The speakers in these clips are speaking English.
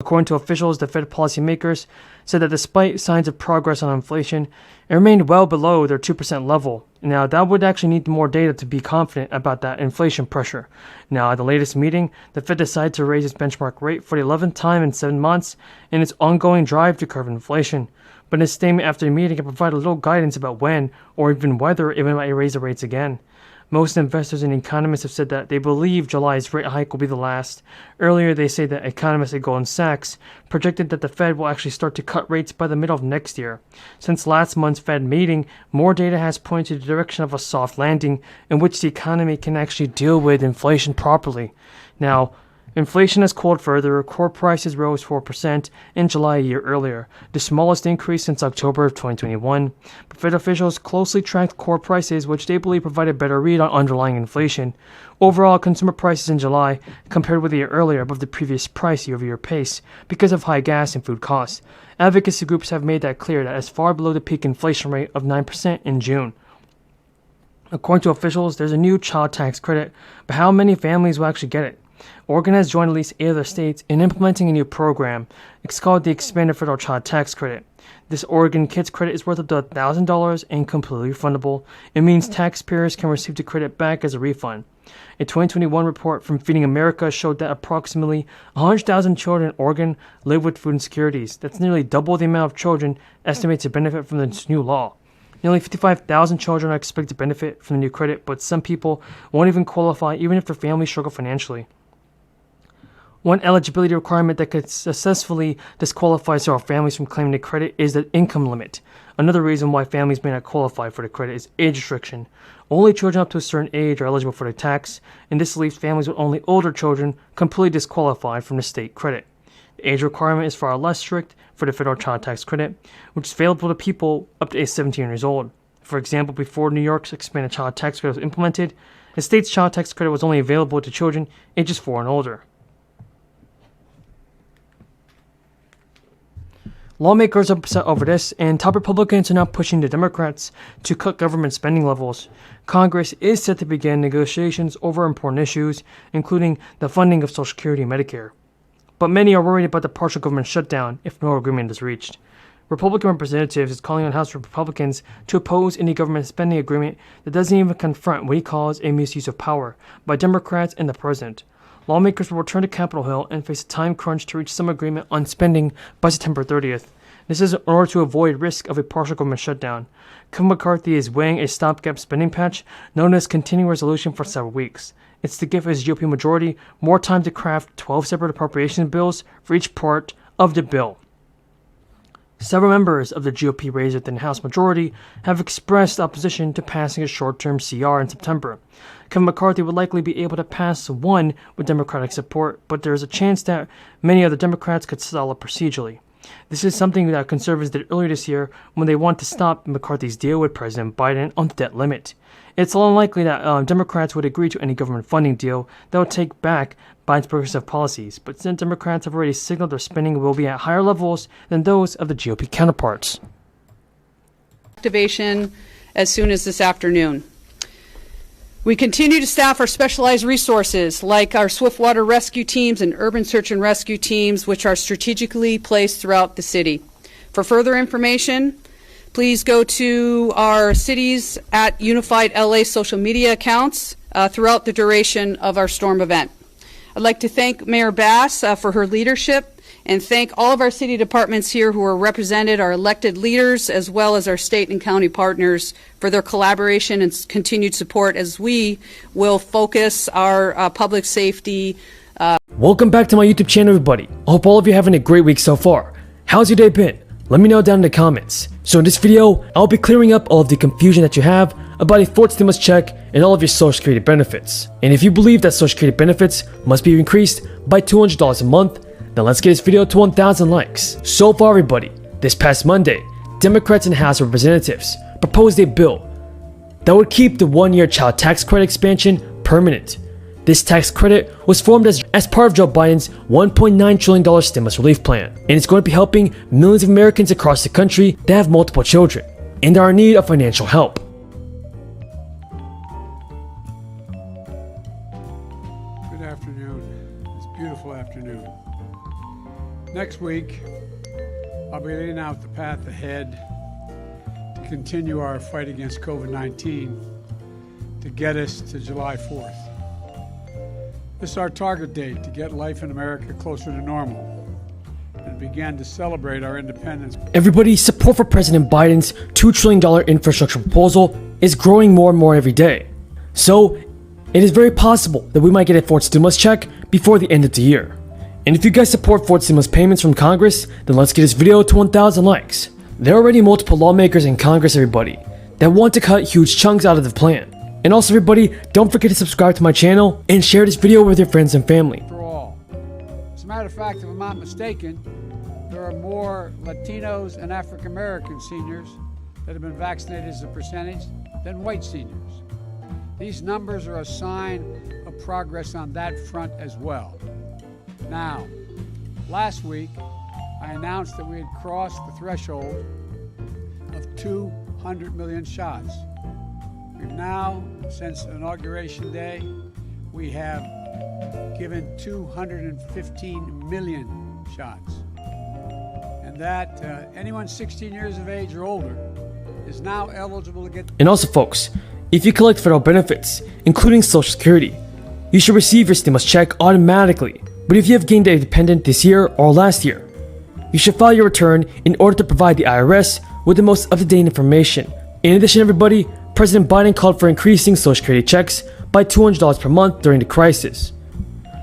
According to officials, the Fed policymakers said that despite signs of progress on inflation, it remained well below their 2% level. Now, that would actually need more data to be confident about that inflation pressure. Now, at the latest meeting, the Fed decided to raise its benchmark rate for the 11th time in 7 months in its ongoing drive to curb inflation. But in a statement after the meeting, it provided little guidance about when or even whether it might raise the rates again. Most investors and economists have said that they believe July's rate hike will be the last. Earlier, they say that economists at Goldman Sachs projected that the Fed will actually start to cut rates by the middle of next year. Since last month's Fed meeting, more data has pointed to the direction of a soft landing in which the economy can actually deal with inflation properly. Now, inflation has cooled further. Core prices rose 4% in July a year earlier, the smallest increase since October of 2021. But Fed officials closely tracked core prices, which they believe provide a better read on underlying inflation. Overall, consumer prices in July compared with a year earlier above the previous price year-over-year pace because of high gas and food costs. Advocacy groups have made that clear that is far below the peak inflation rate of 9% in June. According to officials, there's a new child tax credit, but how many families will actually get it? Oregon has joined at least 8 other states in implementing a new program. It's called the Expanded Federal Child Tax Credit. This Oregon Kids Credit is worth up to $1,000 and completely refundable. It means taxpayers can receive the credit back as a refund. A 2021 report from Feeding America showed that approximately 100,000 children in Oregon live with food insecurities. That's nearly double the amount of children estimated to benefit from this new law. Nearly 55,000 children are expected to benefit from the new credit, but some people won't even qualify even if their families struggle financially. One eligibility requirement that could successfully disqualify several families from claiming the credit is the income limit. Another reason why families may not qualify for the credit is age restriction. Only children up to a certain age are eligible for the tax, and this leaves families with only older children completely disqualified from the state credit. The age requirement is far less strict for the federal child tax credit, which is available to people up to age 17 years old. For example, before New York's expanded child tax credit was implemented, the state's child tax credit was only available to children ages 4 and older. Lawmakers are upset over this, and top Republicans are now pushing the Democrats to cut government spending levels. Congress is set to begin negotiations over important issues, including the funding of Social Security and Medicare. But many are worried about the partial government shutdown if no agreement is reached. Republican representatives is calling on House Republicans to oppose any government spending agreement that doesn't even confront what he calls a misuse of power by Democrats and the president. Lawmakers will return to Capitol Hill and face a time crunch to reach some agreement on spending by September 30th. This is in order to avoid risk of a partial government shutdown. Kevin McCarthy is weighing a stopgap spending patch known as continuing resolution for several weeks. It's to give his GOP majority more time to craft 12 separate appropriation bills for each part of the bill. Several members of the GOP raised within the House majority have expressed opposition to passing a short-term CR in September. Kevin McCarthy would likely be able to pass one with Democratic support, but there is a chance that many other Democrats could stall it procedurally. This is something that conservatives did earlier this year when they want to stop McCarthy's deal with President Biden on the debt limit. It's unlikely that Democrats would agree to any government funding deal that would take back Biden's progressive policies, but since Democrats have already signaled their spending will be at higher levels than those of the GOP counterparts. Activation as soon as this afternoon. We continue to staff our specialized resources like our swiftwater rescue teams and urban search and rescue teams, which are strategically placed throughout the city. For further information, please go to our Cities at Unified LA social media accounts throughout the duration of our storm event. I'd like to thank Mayor Bass for her leadership and thank all of our city departments here who are represented, our elected leaders, as well as our state and county partners for their collaboration and continued support as we will focus our public safety. Welcome back to my YouTube channel, everybody. I hope all of you are having a great week so far. How's your day been? Let me know down in the comments. So in this video, I'll be clearing up all of the confusion that you have about a fourth stimulus check and all of your Social Security benefits. And if you believe that Social Security benefits must be increased by $200 a month, then let's get this video to 1,000 likes. So far, everybody, this past Monday, Democrats in the House of Representatives proposed a bill that would keep the one-year child tax credit expansion permanent. This tax credit was formed as part of Joe Biden's $1.9 trillion stimulus relief plan, and it's going to be helping millions of Americans across the country that have multiple children and are in need of financial help. Good afternoon. It's a beautiful afternoon. Next week, I'll be laying out the path ahead to continue our fight against COVID-19 to get us to July 4th. This is our target date to get life in America closer to normal and begin to celebrate our independence. Everybody, support for President Biden's $2 trillion infrastructure proposal is growing more and more every day. So, it is very possible that we might get a fourth stimulus check before the end of the year. And if you guys support fourth stimulus payments from Congress, then let's get this video to 1,000 likes. There are already multiple lawmakers in Congress, everybody, that want to cut huge chunks out of the plan. And also, everybody, don't forget to subscribe to my channel and share this video with your friends and family. For all. As a matter of fact, if I'm not mistaken, there are more Latinos and African American seniors that have been vaccinated as a percentage than white seniors. These numbers are a sign of progress on that front as well. Now, last week, I announced that we had crossed the threshold of 200 million shots. We've now, since Inauguration Day, we have given 215 million shots. And that anyone 16 years of age or older is now eligible to get... And also, folks, if you collect federal benefits, including Social Security, you should receive your stimulus check automatically. But if you have gained a dependent this year or last year, you should file your return in order to provide the IRS with the most up-to-date information. In addition, everybody, President Biden called for increasing Social Security checks by $200 per month during the crisis.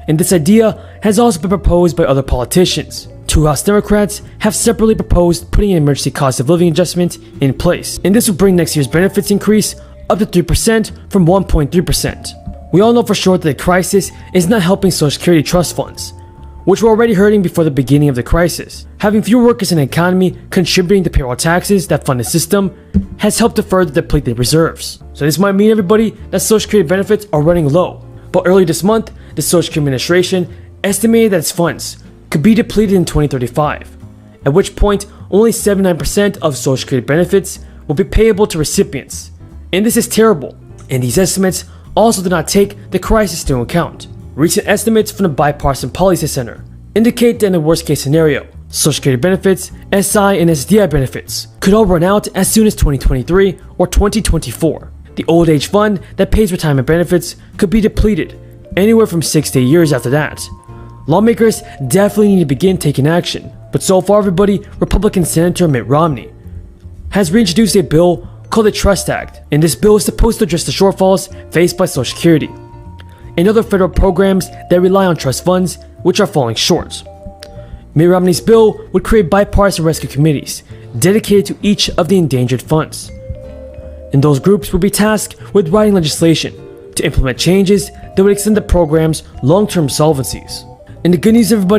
And this idea has also been proposed by other politicians. Two House Democrats have separately proposed putting an emergency cost of living adjustment in place. And this would bring next year's benefits increase up to 3% from 1.3%. We all know for sure that the crisis is not helping Social Security trust funds, which were already hurting before the beginning of the crisis. Having fewer workers in the economy contributing to payroll taxes that fund the system has helped to further deplete the reserves. So this might mean, everybody, that Social Security benefits are running low. But earlier this month, the Social Security Administration estimated that its funds could be depleted in 2035, at which point only 79% of Social Security benefits will be payable to recipients. And this is terrible, and these estimates also do not take the crisis into account. Recent estimates from the Bipartisan Policy Center indicate that in the worst case scenario, Social Security benefits, SSI and SSDI benefits could all run out as soon as 2023 or 2024. The old age fund that pays retirement benefits could be depleted anywhere from 6 to 8 years after that. Lawmakers definitely need to begin taking action, but so far, everybody, Republican Senator Mitt Romney has reintroduced a bill called the Trust Act, and this bill is supposed to address the shortfalls faced by Social Security and other federal programs that rely on trust funds which are falling short. Mitt Romney's bill would create bipartisan rescue committees dedicated to each of the endangered funds, and those groups would be tasked with writing legislation to implement changes that would extend the program's long-term solvencies. And the good news, everybody,